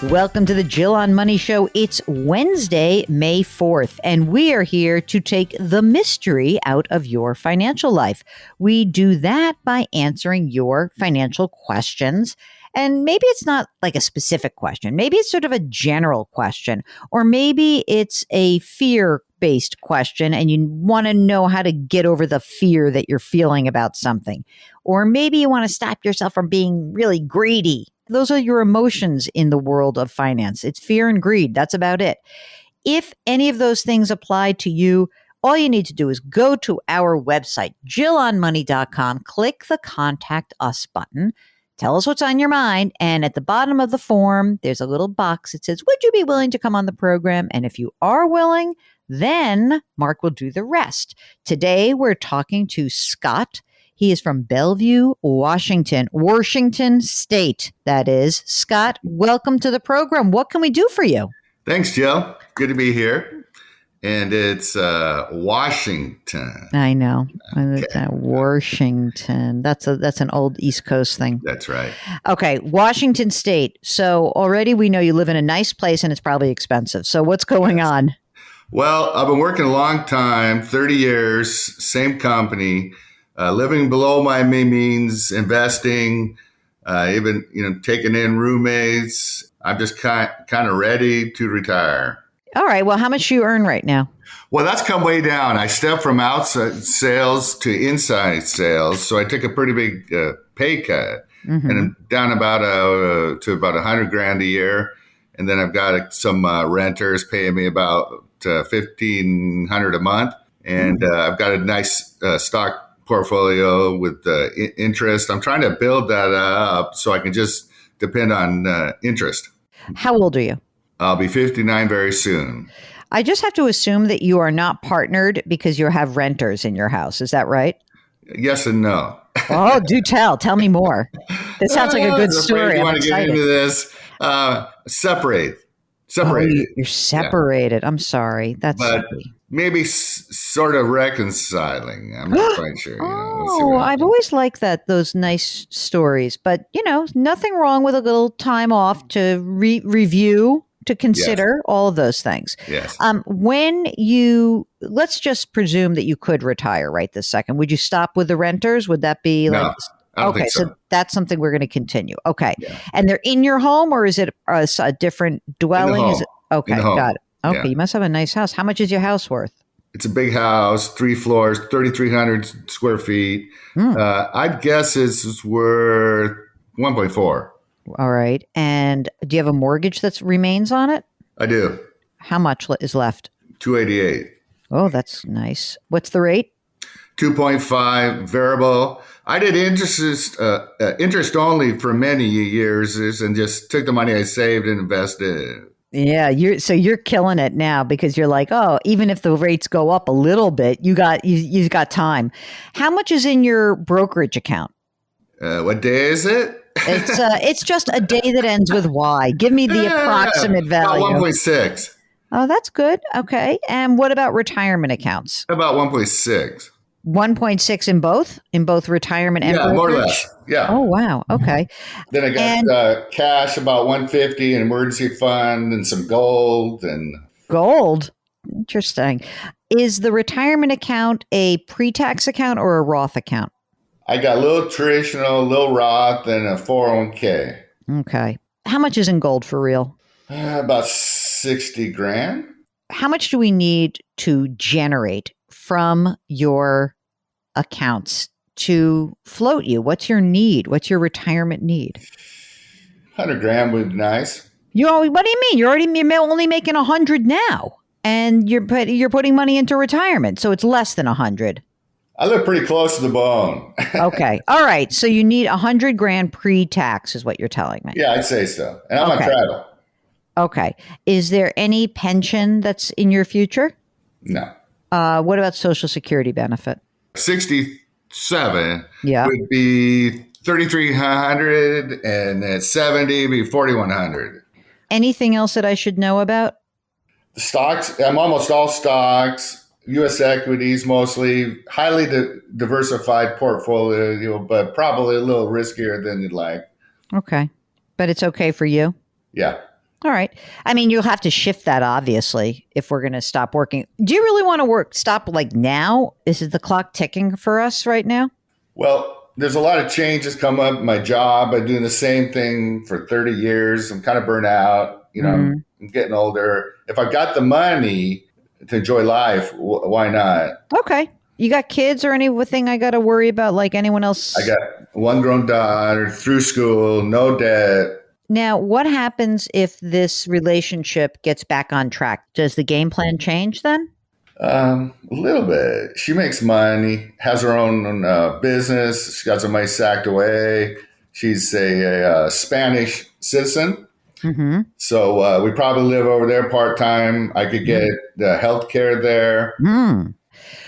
Welcome to the Jill on Money Show. It's Wednesday, May 4th, and we are here to take the mystery out of your financial life. We do that by answering your financial questions. And maybe it's not like a specific question. Maybe it's sort of a general question, or maybe it's a fear-based question and you want to know how to get over the fear that you're feeling about something. Or maybe you want to stop yourself from being really greedy. Those are your emotions in the world of finance. It's fear and greed. That's about it. If any of those things apply to you, all you need to do is go to our website, jillonmoney.com, click the Contact Us button, tell us what's on your mind, and at the bottom of the form, there's a little box that says, would you be willing to come on the program? And if you are willing, then Mark will do the rest. Today, we're talking to Scott. He is from Bellevue, Washington State, that is. Scott, welcome to the program. What can we do for you? Thanks, Jill. Good to be here. And it's Washington. I know. Okay. Washington. That's an old East Coast thing. That's right. Okay, Washington State. So already we know you live in a nice place and it's probably expensive. So what's going on? Well, I've been working a long time, 30 years, same company. Living below my means, investing, even taking in roommates. I'm just kind of ready to retire. All right. Well, how much do you earn right now? Well, that's come way down. I stepped from outside sales to inside sales, so I took a pretty big pay cut, and I'm down about to about $100,000 a year. And then I've got some renters paying me about $1,500 a month, and I've got a nice stock portfolio with interest. I'm trying to build that up so I can just depend on interest. How old are you? I'll be 59 very soon. I just have to assume that you are not partnered because you have renters in your house. Is that right? Yes and no. Oh, do tell. Tell me more. This sounds like a good story. You want to get into this? Separate. Separated. Oh, you're separated. Yeah. I'm sorry. That's maybe sort of reconciling. I'm not quite sure. Oh, I've always liked those nice stories. But, nothing wrong with a little time off to review, to consider all of those things. Yes. Let's just presume that you could retire right this second. Would you stop with the renters? Would that be no, I don't think so. So that's something we're going to continue. Okay. Yeah. And they're in your home, or is it a different dwelling? Is it okay? Got it. Okay. Yeah. You must have a nice house. How much is your house worth? It's a big house, 3 floors, 3,300 square feet. I'd guess it's worth 1.4. All right. And do you have a mortgage that remains on it? I do. How much is left? $288. Oh, that's nice. What's the rate? 2.5 variable. I did interest only for many years and just took the money I saved and invested. Yeah, you're killing it now because you're like, oh, even if the rates go up a little bit, you've got time. How much is in your brokerage account? What day is it? It's just a day that ends with Y. Give me the approximate value. About 1.6. Oh, that's good. Okay. And what about retirement accounts? About 1.6. 1.6 in both retirement and brokerage? More or less. Yeah. Oh, wow. Okay. Then I got cash, about 150, an emergency fund, and some gold. Gold? Interesting. Is the retirement account a pre-tax account or a Roth account? I got a little traditional, a little Roth, and a 401k. Okay. How much is in gold for real? About 60 grand. How much do we need to generate from your accounts to float you? What's your need? What's your retirement need? 100 grand would be nice. What do you mean? You're only making 100 now, and you're putting money into retirement, so it's less than 100. I live pretty close to the bone. Okay. All right. So you need 100 grand pre-tax is what you're telling me. Yeah, I'd say so. And I'm on travel. Okay. Is there any pension that's in your future? No. What about Social Security benefit? 67 would be 3,300, and at 70 be 4,100. Anything else that I should know about? The stocks, I'm almost all stocks. U.S. equities, mostly highly diversified portfolio, but probably a little riskier than you'd like. Okay. But it's okay for you? Yeah. All right. I mean, you'll have to shift that obviously if we're going to stop working. Do you really want to stop like now? Is the clock ticking for us right now? Well, there's a lot of changes come up in my job. I've been doing the same thing for 30 years. I'm kind of burnt out. I'm getting older. If I've got the money to enjoy life, why not? Okay. You got kids or anything I got to worry about like anyone else? I got one grown daughter through school, no debt. Now, what happens if this relationship gets back on track? Does the game plan change then? A little bit. She makes money, has her own business. She got some money sacked away. She's a Spanish citizen. Mm-hmm. So we probably live over there part time. I could get the health care there.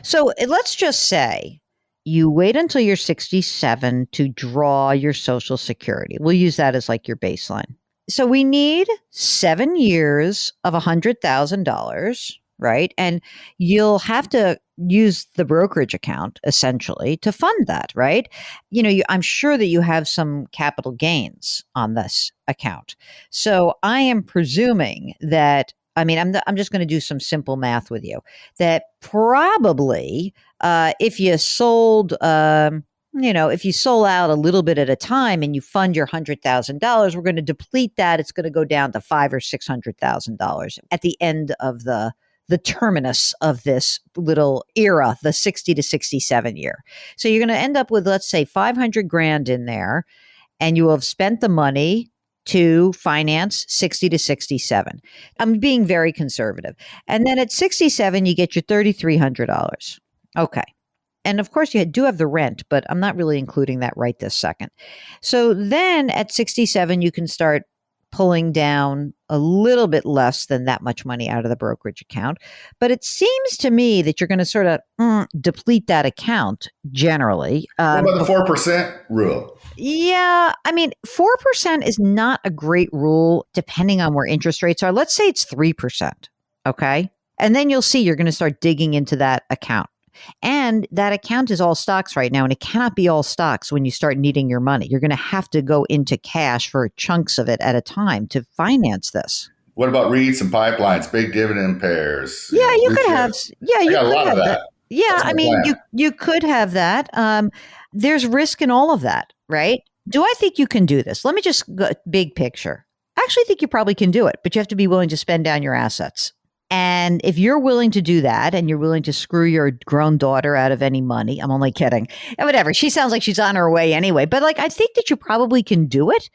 So let's just say you wait until you're 67 to draw your Social Security. We'll use that as like your baseline. So we need 7 years of $100,000, right? And you'll have to use the brokerage account essentially to fund that, right? I'm sure that you have some capital gains on this account. So I am presuming that, I'm just going to do some simple math with you, that probably if you sold, if you sold out a little bit at a time and you fund your $100,000, we're going to deplete that. It's going to go down to $500,000 or $600,000 at the end of the terminus of this little era, the 60 to 67 year. So you're going to end up with, let's say, 500 grand in there, and you will have spent the money to finance 60 to 67. I'm being very conservative. And then at 67, you get your $3,300. Okay. And of course, you do have the rent, but I'm not really including that right this second. So then at 67, you can start pulling down a little bit less than that much money out of the brokerage account. But it seems to me that you're going to sort of deplete that account generally. What about the 4% rule? Yeah. 4% is not a great rule depending on where interest rates are. Let's say it's 3%. Okay. And then you'll see you're going to start digging into that account. And that account is all stocks right now, and it cannot be all stocks when you start needing your money. You're going to have to go into cash for chunks of it at a time to finance this. What about REITs and pipelines, big dividend pairs? Yeah, you could have. Yeah, you could have that. Yeah, you could have that. There's risk in all of that, right? Do I think you can do this? Let me just go big picture. I actually think you probably can do it, but you have to be willing to spend down your assets. And if you're willing to do that and you're willing to screw your grown daughter out of any money, I'm only kidding. And whatever. She sounds like she's on her way anyway. But I think that you probably can do it.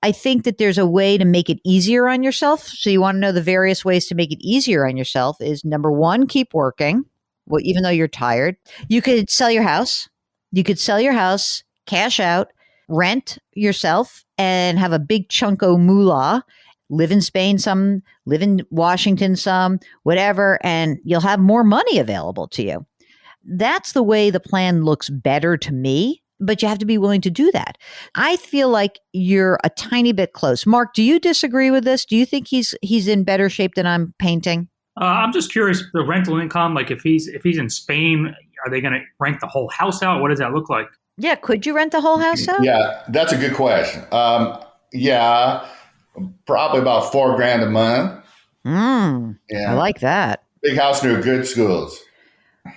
I think that there's a way to make it easier on yourself. So you want to know the various ways to make it easier on yourself is number one, keep working. Well, even though you're tired, you could sell your house. You could sell your house, cash out, rent yourself, and have a big chunk of moolah. Live in Spain some, live in Washington some, whatever, and you'll have more money available to you. That's the way the plan looks better to me, but you have to be willing to do that. I feel like you're a tiny bit close. Mark, do you disagree with this? Do you think he's in better shape than I'm painting? I'm just curious, the rental income, like if he's in Spain, are they going to rent the whole house out? What does that look like? Yeah, could you rent the whole house out? Yeah, that's a good question. Yeah. Probably about $4,000 a month. I like that. Big house near good schools.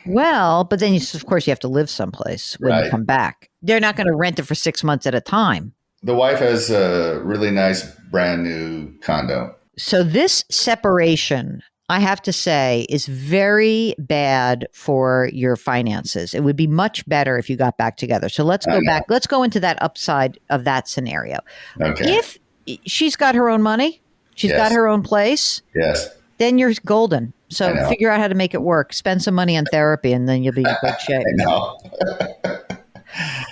Well, but then of course you have to live someplace when you come back. They're not going to rent it for 6 months at a time. The wife has a really nice brand new condo. So this separation, I have to say, is very bad for your finances. It would be much better if you got back together. So let's go back. Let's go into that upside of that scenario. Okay. If she's got her own money, she's got her own place. Yes. Then you're golden. So figure out how to make it work. Spend some money on therapy, and then you'll be in good shape. I know.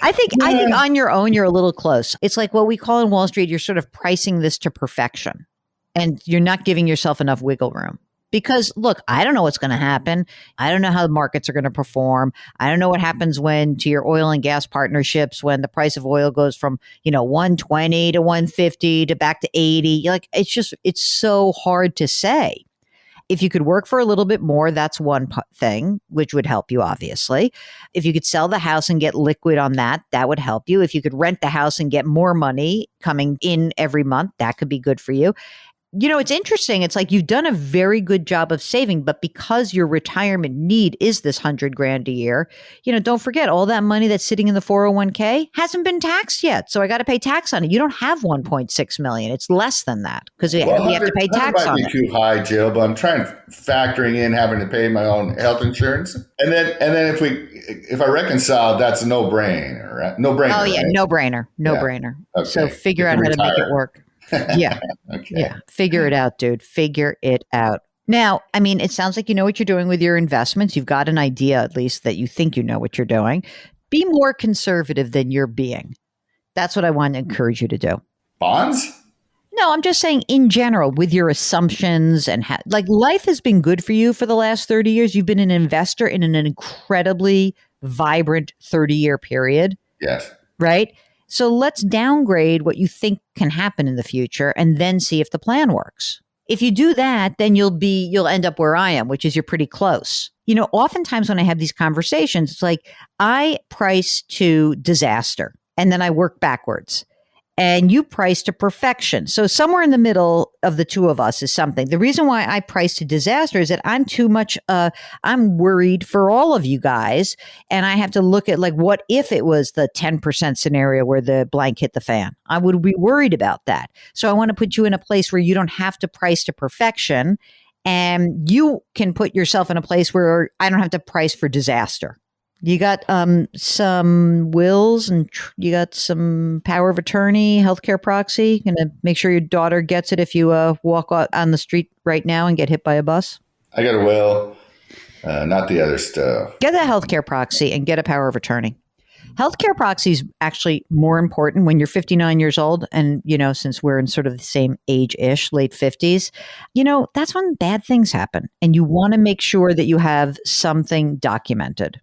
I think on your own, you're a little close. It's like what we call in Wall Street, you're sort of pricing this to perfection, and you're not giving yourself enough wiggle room. Because look, I don't know what's going to happen. I don't know how the markets are going to perform. I don't know what happens to your oil and gas partnerships when the price of oil goes from, 120 to 150 to back to 80. It's so hard to say. If you could work for a little bit more, that's one thing, which would help you, obviously. If you could sell the house and get liquid on that, that would help you. If you could rent the house and get more money coming in every month, that could be good for you. It's interesting. It's like you've done a very good job of saving, but because your retirement need is this $100,000 a year, don't forget all that money that's sitting in the 401k hasn't been taxed yet. So I got to pay tax on it. You don't have 1.6 million. It's less than that because we have to pay tax on it. Might be too high, Jill, but I'm trying factoring in having to pay my own health insurance. And then if I reconcile, that's a no-brainer, right? No-brainer. Oh, yeah, right? No-brainer. No-brainer. Okay. So figure out how to make it work. Yeah. Okay. Yeah. Figure it out, dude. Figure it out. Now, it sounds like you know what you're doing with your investments. You've got an idea, at least, that you think you know what you're doing. Be more conservative than you're being. That's what I want to encourage you to do. Bonds? No, I'm just saying in general, with your assumptions and life has been good for you for the last 30 years. You've been an investor in an incredibly vibrant 30-year period. Yes. Right? So let's downgrade what you think can happen in the future and then see if the plan works. If you do that, then you'll end up where I am, which is you're pretty close. Oftentimes when I have these conversations, it's like I price to disaster and then I work backwards. And you price to perfection. So somewhere in the middle of the two of us is something. The reason why I price to disaster is that I'm too much, I'm worried for all of you guys. And I have to look at what if it was the 10% scenario where the blank hit the fan? I would be worried about that. So I want to put you in a place where you don't have to price to perfection. And you can put yourself in a place where I don't have to price for disaster. You got some wills and you got some power of attorney, healthcare proxy. Going to make sure your daughter gets it if you walk out on the street right now and get hit by a bus. I got a will, not the other stuff. Get a healthcare proxy and get a power of attorney. Healthcare proxy is actually more important when you're 59 years old. And, since we're in sort of the same age-ish, late 50s, that's when bad things happen. And you want to make sure that you have something documented.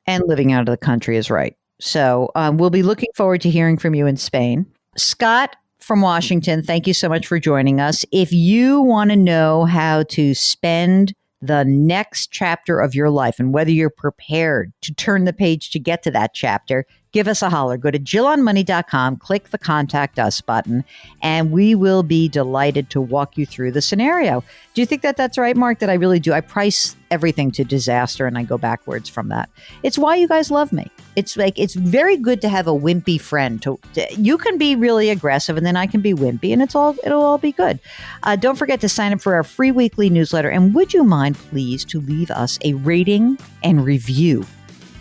And living out of the country is right. So we'll be looking forward to hearing from you in Spain. Scott from Washington, thank you so much for joining us. If you want to know how to spend the next chapter of your life and whether you're prepared to turn the page to get to that chapter, give us a holler. Go to JillOnMoney.com, click the Contact Us button, and we will be delighted to walk you through the scenario. Do you think that that's right, Mark? That I really do. I price everything to disaster and I go backwards from that. It's why you guys love me. It's very good to have a wimpy friend. You can be really aggressive and then I can be wimpy and it'll all be good. Don't forget to sign up for our free weekly newsletter. And would you mind, please, to leave us a rating and review?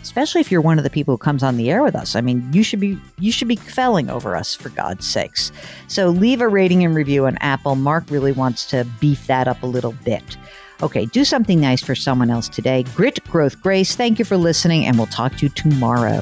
Especially if you're one of the people who comes on the air with us. You should be felling over us, for God's sakes. So leave a rating and review on Apple. Mark really wants to beef that up a little bit. Okay, do something nice for someone else today. Grit, growth, grace. Thank you for listening, and we'll talk to you tomorrow.